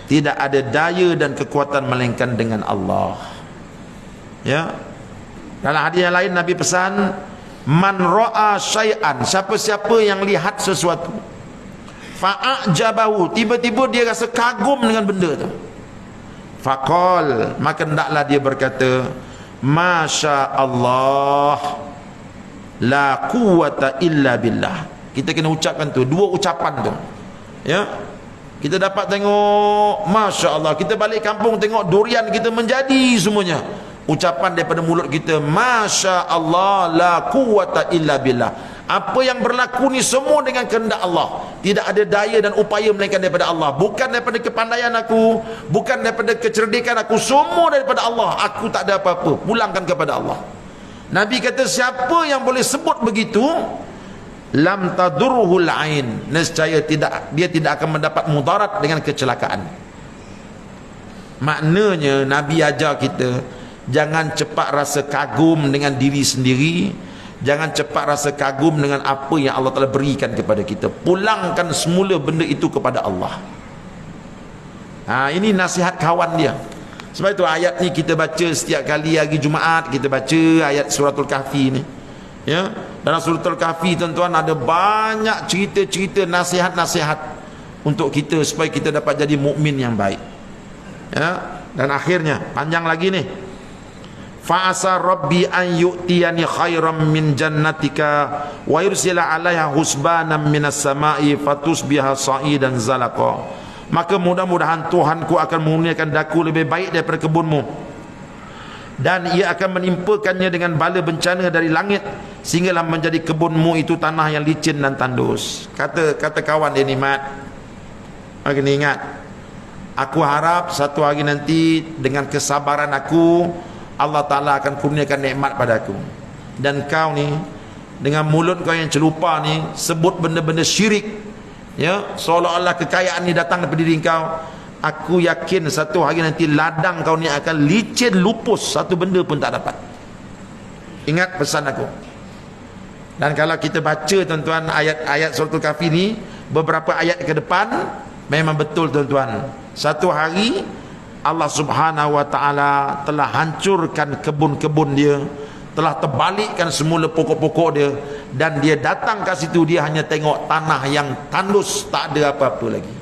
tidak ada daya dan kekuatan melainkan dengan Allah. Ya. Dalam hadis yang lain Nabi pesan, man ra'a syai'an, siapa-siapa yang lihat sesuatu, fa'ajabahu, tiba-tiba dia rasa kagum dengan benda tu, faqal, maka hendaklah dia berkata masya Allah la quwwata illa billah. Kita kena ucapkan tu, dua ucapan tu. Ya. Kita dapat tengok masya Allah, kita balik kampung tengok durian kita menjadi semuanya. Ucapan daripada mulut kita masya Allah la quwwata illa billah. Apa yang berlaku ni semua dengan kehendak Allah, tidak ada daya dan upaya melainkan daripada Allah. Bukan daripada kepandaian aku, bukan daripada kecerdikan aku, semua daripada Allah. Aku tak ada apa-apa, pulangkan kepada Allah. Nabi kata siapa yang boleh sebut begitu, lam tadurruhul ain, nescaya dia tidak akan mendapat mudarat dengan kecelakaan. Maknanya Nabi ajar kita jangan cepat rasa kagum dengan diri sendiri, jangan cepat rasa kagum dengan apa yang Allah telah berikan kepada kita. Pulangkan semula benda itu kepada Allah. Ini nasihat kawan dia. Sebab itu ayat ni kita baca setiap kali hari Jumaat, kita baca ayat suratul Kahfi ni. Ya, dalam suratul Kahfi tuan-tuan ada banyak cerita-cerita nasihat-nasihat untuk kita supaya kita dapat jadi mukmin yang baik. Ya, dan akhirnya panjang lagi nih. Fa asa rabbi an yu'tiyani khairam min jannatika wa yursila 'alaiha husbanan minas sama'i fatusbiha sa'idan zalaqa. Maka mudah-mudahan Tuhanku akan mengurniakan daku lebih baik daripada kebunmu, dan ia akan menimpakannya dengan bala bencana dari langit sehinggalah menjadi kebunmu itu tanah yang licin dan tandus. Kata kawan dia ni, Mat, kena ingat, aku harap satu hari nanti dengan kesabaran aku Allah Ta'ala akan kurniakan nikmat pada aku. Dan kau ni dengan mulut kau yang celupa ni sebut benda-benda syirik, ya, seolah-olah kekayaan ni datang daripada diri kau. Aku yakin satu hari nanti ladang kau ni akan licin lupus, satu benda pun tak dapat. Ingat pesan aku. Dan kalau kita baca tuan-tuan ayat-ayat suratul Kahfi ni, beberapa ayat ke depan memang betul tuan-tuan. Satu hari Allah Subhanahu wa taala telah hancurkan kebun-kebun dia, telah terbalikkan semula pokok-pokok dia, dan dia datang kat situ, dia hanya tengok tanah yang tandus, tak ada apa-apa lagi.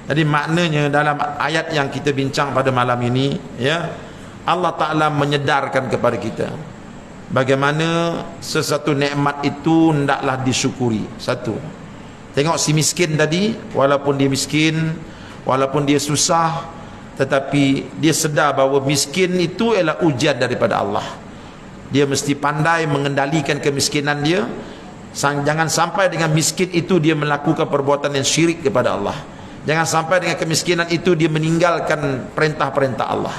Jadi maknanya dalam ayat yang kita bincang pada malam ini, ya, Allah Ta'ala menyedarkan kepada kita bagaimana sesuatu nikmat itu hendaklah disyukuri. Satu, tengok si miskin tadi, walaupun dia miskin, walaupun dia susah, tetapi dia sedar bahawa miskin itu ialah ujian daripada Allah. Dia mesti pandai mengendalikan kemiskinan dia. Jangan sampai dengan miskin itu dia melakukan perbuatan yang syirik kepada Allah. Jangan sampai dengan kemiskinan itu dia meninggalkan perintah-perintah Allah.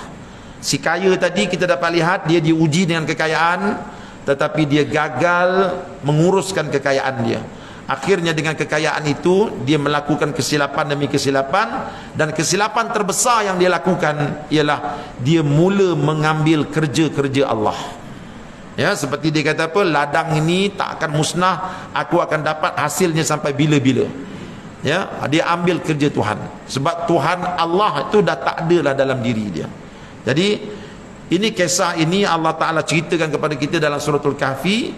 Si kaya tadi kita dapat lihat dia diuji dengan kekayaan, tetapi dia gagal menguruskan kekayaan dia. Akhirnya dengan kekayaan itu dia melakukan kesilapan demi kesilapan, dan kesilapan terbesar yang dia lakukan ialah dia mula mengambil kerja-kerja Allah. Ya, seperti dia kata apa, ladang ini tak akan musnah, aku akan dapat hasilnya sampai bila-bila. Ya, dia ambil kerja Tuhan. Sebab Tuhan Allah itu dah tak ada lah dalam diri dia. Jadi ini kisah ini Allah Ta'ala ceritakan kepada kita dalam suratul Kahfi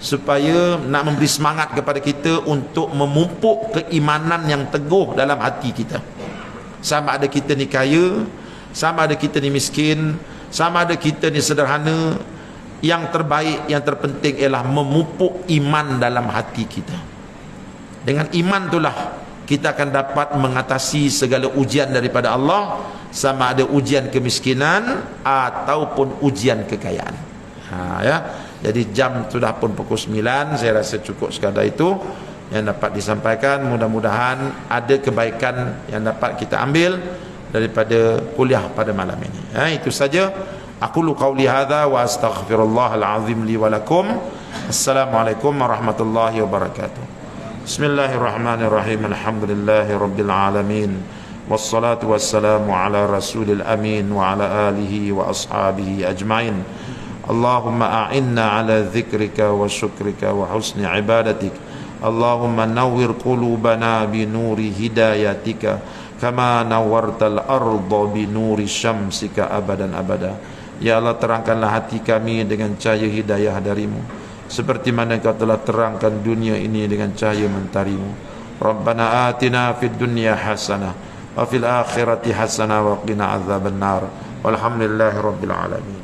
supaya nak memberi semangat kepada kita untuk memupuk keimanan yang teguh dalam hati kita. Sama ada kita ni kaya, sama ada kita ni miskin, sama ada kita ni sederhana, yang terbaik, yang terpenting ialah memupuk iman dalam hati kita. Dengan iman itulah kita akan dapat mengatasi segala ujian daripada Allah, sama ada ujian kemiskinan ataupun ujian kekayaan. Ya. Jadi jam sudah pun pukul 9. Saya rasa cukup sekadar itu yang dapat disampaikan. Mudah-mudahan ada kebaikan yang dapat kita ambil daripada kuliah pada malam ini. Itu saja. Aqulu qawli hadza wa astaghfirullahal azim li wa lakum. Assalamualaikum warahmatullahi wabarakatuh. Bismillahirrahmanirrahim. Alhamdulillahi rabbil alamin. Wassalatu wassalamu ala rasulil amin wa ala alihi wa ashabihi ajmain. Allahumma a'inna ala dhikrika wa syukrika wa husni ibadatik. Allahumma nawwir qulubana bi nuri hidayatika kama nawwartal arda bi nuri syamsika abadan abada. Ya Allah, terangkanlah hati kami dengan cahaya hidayah darimu, seperti mana Kau telah terangkan dunia ini dengan cahaya mentarimu. Rabbana atina fid dunya hasanah wa fil akhirati hasanah wa qina azabannar. Walhamdulillahi rabbil alamin.